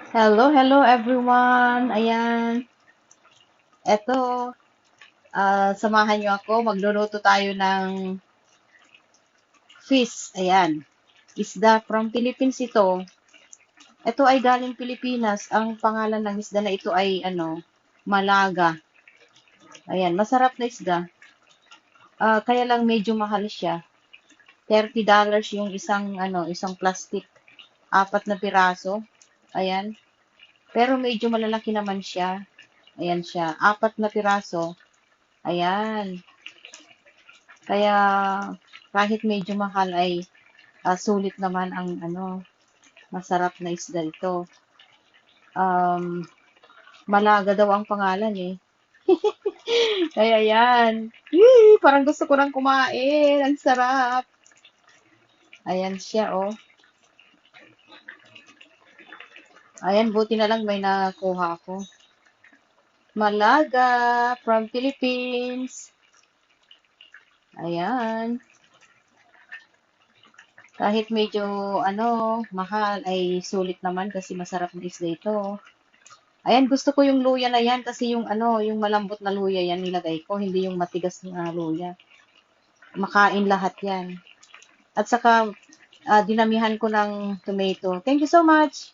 Hello, hello everyone. Ayan, eto, samahan niyo ako. Magluluto tayo ng fish. Ayan, isda from Philippines ito. Ito ay galing Pilipinas. Ang pangalan ng isda na ito ay Malaga. Ayan, masarap na isda. Kaya lang medyo mahal siya. $30 yung isang plastic. Apat na piraso. Ayan. Pero medyo malalaki naman siya. Ayan siya. Apat na piraso. Ayan. Kaya kahit medyo mahal ay sulit naman ang masarap na isda ito. Um, Malaga daw ang pangalan eh. Kaya yan. Yee, parang gusto ko nang kumain. Ang sarap. Ayan siya oh. Ayan, buti na lang may nakuha ako. Malaga from Philippines. Ayan. Kahit medyo mahal ay sulit naman kasi masarap na isda ito. Ayan, gusto ko yung luya na yan kasi yung malambot na luya yan nilagay ko, hindi yung matigas na luya. Makain lahat yan. At saka, dinamihan ko ng tomato. Thank you so much!